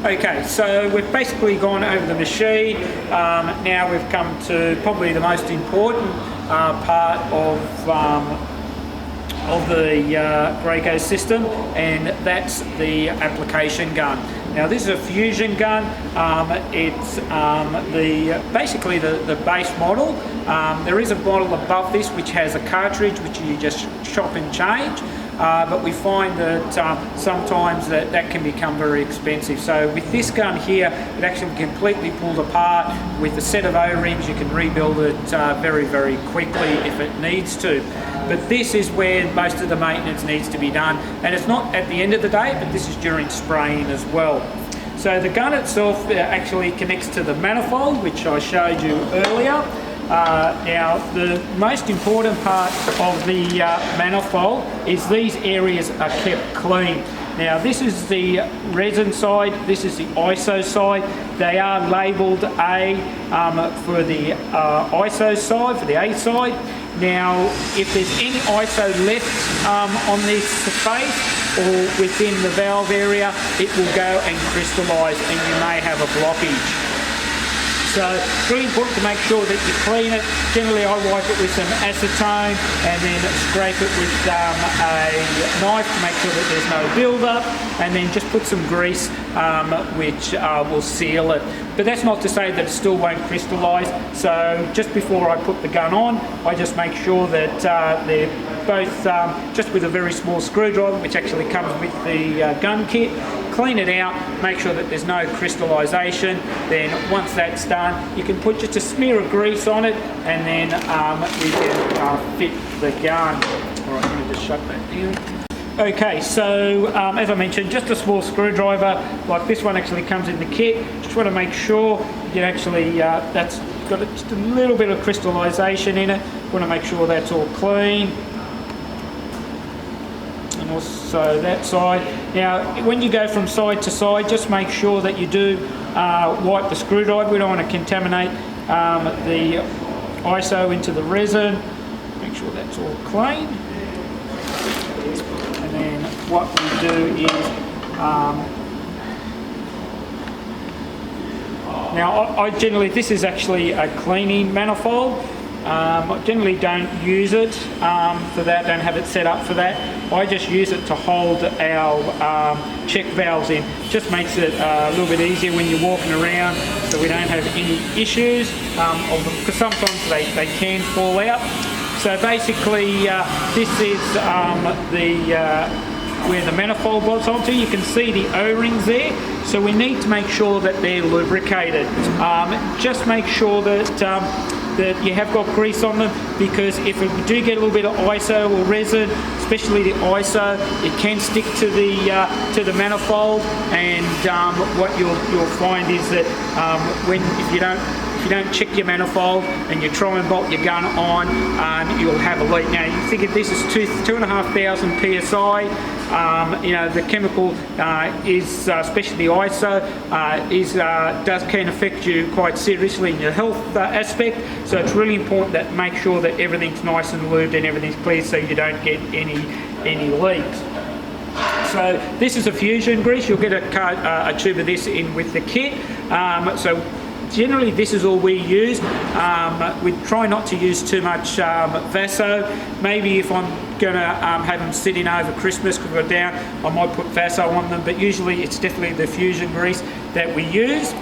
Okay, so we've basically gone over the machine. Now we've come to probably the most important part of the Graco system, and that's the application gun. Now this is a fusion gun. It's basically the base model. There is a model above this which has a cartridge which you just chop and change. But we find that sometimes that can become very expensive. So with this gun here, it actually completely pulled apart. With a set of O-rings, you can rebuild it very, very quickly if it needs to. But this is where most of the maintenance needs to be done. And it's not at the end of the day, but this is during spraying as well. So the gun itself actually connects to the manifold, which I showed you earlier. Now the most important part of the manifold is these areas are kept clean. Now this is the resin side, this is the ISO side. They are labelled A for the ISO side, for the A side. Now if there's any ISO left on this face or within the valve area, it will go and crystallise and you may have a blockage. So it's really important to make sure that you clean it. Generally I wipe it with some acetone and then scrape it with a knife to make sure that there's no build-up, and then just put some grease which will seal it. But that's not to say that it still won't crystallise. So just before I put the gun on, I just make sure that they're both just with a very small screwdriver, which actually comes with the gun kit. Clean it out, make sure that there's no crystallisation. Then once that's done, you can put just a smear of grease on it, and then we can fit the gun. All right, let me just shut that down. Okay, so as I mentioned, just a small screwdriver like this one actually comes in the kit. Just want to make sure you actually that's got just a little bit of crystallisation in it. Want to make sure that's all clean. And also that side. Now when you go from side to side, just make sure that you do wipe the screwdriver. We don't want to contaminate the ISO into the resin. Make sure that's all clean. And then what we do is now I generally, this is actually a cleaning manifold. I generally don't use it for that, don't have it set up for that. I just use it to hold our check valves in. Just makes it a little bit easier when you're walking around, so we don't have any issues, because sometimes they can fall out. So basically this is where the manifold bolts onto. You can see the O-rings there, so we need to make sure that they're lubricated. Just make sure that you have got grease on them, because if we do get a little bit of ISO or resin, especially the ISO, it can stick to the manifold, and what you'll find is that if you don't check your manifold and you try and bolt your gun on, you'll have a leak. Now you think if this is 2,500 psi, you know, the chemical is, especially the ISO, can affect you quite seriously in your health aspect. So it's really important that make sure that everything's nice and lubed and everything's clear, so you don't get any leaks. So this is a fusion grease. You'll get a tube of this in with the kit. So generally this is all we use. We try not to use too much Vaso. Maybe if I'm going to have them sitting over Christmas because we're down, I might put Vaso on them, but usually it's definitely the fusion grease that we use.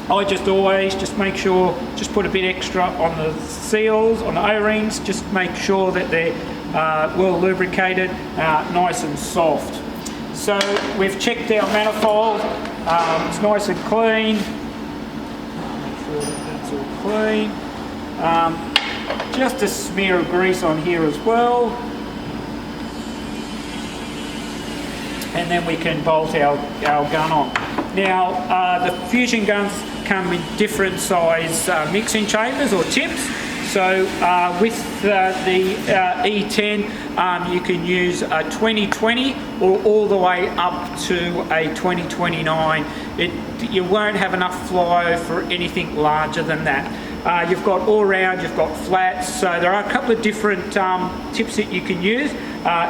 I just always make sure, just put a bit extra on the seals, on the O-rings, just make sure that they're well lubricated, nice and soft. So we've checked our manifold, it's nice and clean. Make sure that that's all clean. Just a smear of grease on here as well. And then we can bolt our gun on. Now the fusion guns come in different size mixing chambers or tips. So with the E10 you can use a 2020 or all the way up to a 2029. You won't have enough flow for anything larger than that. You've got all round, you've got flats, so there are a couple of different tips that you can use.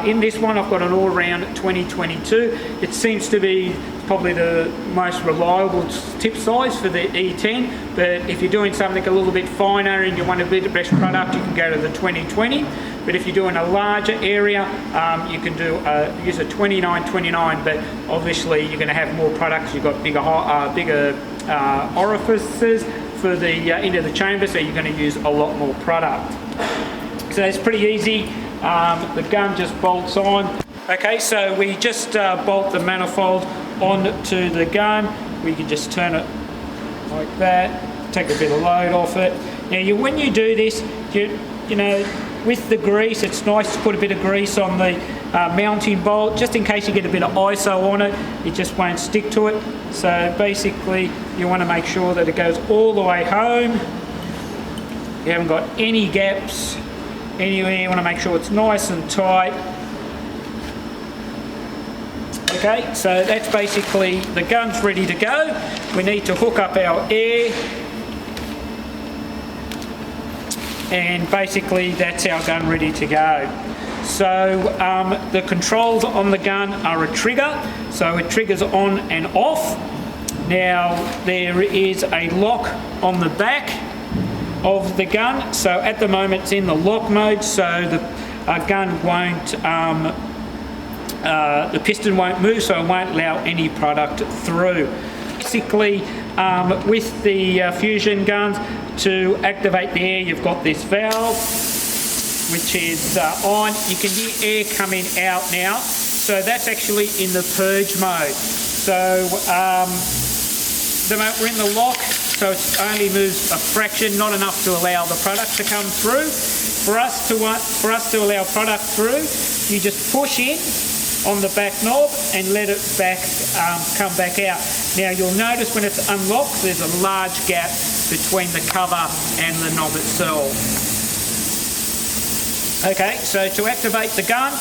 In this one I've got an all-round 2022. It seems to be probably the most reliable tip size for the E10, but if you're doing something a little bit finer and you want a bit of best product, you can go to the 2020. But if you're doing a larger area, you can use a 2929, but obviously you're going to have more products. You've got bigger orifices for the into the chamber, so you're going to use a lot more product. So it's pretty easy. The gun just bolts on. Okay, so we just bolt the manifold onto the gun. We can just turn it like that, take a bit of load off it. Now when you do this, you know, with the grease, it's nice to put a bit of grease on the mounting bolt, just in case you get a bit of ISO on it, it just won't stick to it. So basically you want to make sure that it goes all the way home. You haven't got any gaps anywhere. You want to make sure it's nice and tight. Okay, so that's basically, the gun's ready to go. We need to hook up our air, and basically that's our gun ready to go. So the controls on the gun are a trigger, so it triggers on and off. Now there is a lock on the back of the gun, so at the moment it's in the lock mode, so the gun won't, the piston won't move, so it won't allow any product through. Basically with the Fusion guns, to activate the air, you've got this valve which is on. You can hear air coming out now, so that's actually in the purge mode. So the moment we're in the lock, so it only moves a fraction, not enough to allow the product to come through. For us to allow product through, you just push in on the back knob and let it come back out. Now you'll notice when it's unlocked, there's a large gap between the cover and the knob itself. Okay, so to activate the gun,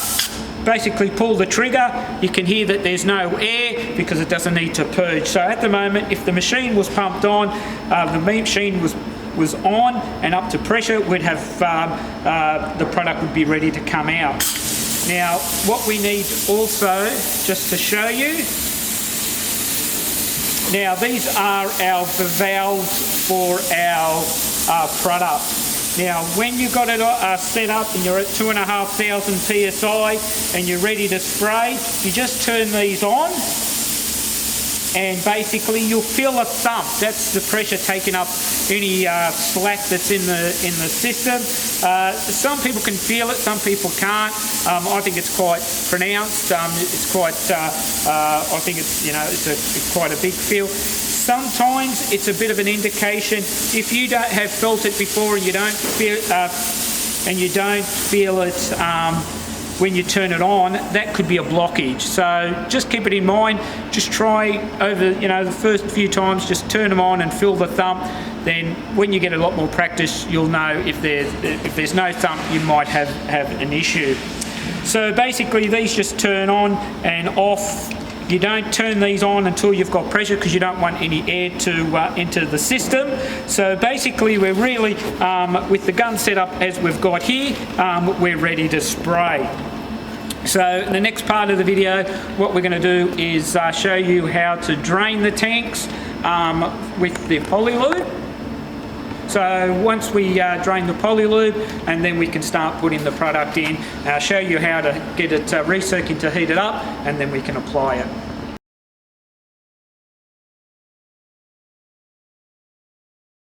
basically pull the trigger. You can hear that there's no air because it doesn't need to purge. So at the moment, if the machine was pumped on, the machine was on and up to pressure, we'd have the product would be ready to come out. Now what we need also, just to show you, now these are our valves for our product. Now when you've got it set up and you're at 2,500 psi and you're ready to spray, you just turn these on and basically you'll feel a thump. That's the pressure taking up any slack that's in the system. Some people can feel it, some people can't. I think it's quite pronounced. It's quite. I think it's, you know, it's quite a big feel. Sometimes it's a bit of an indication if you don't have felt it before and you don't feel it when you turn it on, that could be a blockage. So just keep it in mind. Just try over, you know, the first few times, just turn them on and feel the thump. Then when you get a lot more practice, you'll know if there's no thump, you might have an issue. So basically these just turn on and off. You don't turn these on until you've got pressure because you don't want any air to enter the system. So basically we're really, with the gun set up as we've got here, we're ready to spray. So in the next part of the video, what we're going to do is show you how to drain the tanks with the polylube. So once we drain the polylube, and then we can start putting the product in. I'll show you how to get it recirculated to heat it up, and then we can apply it.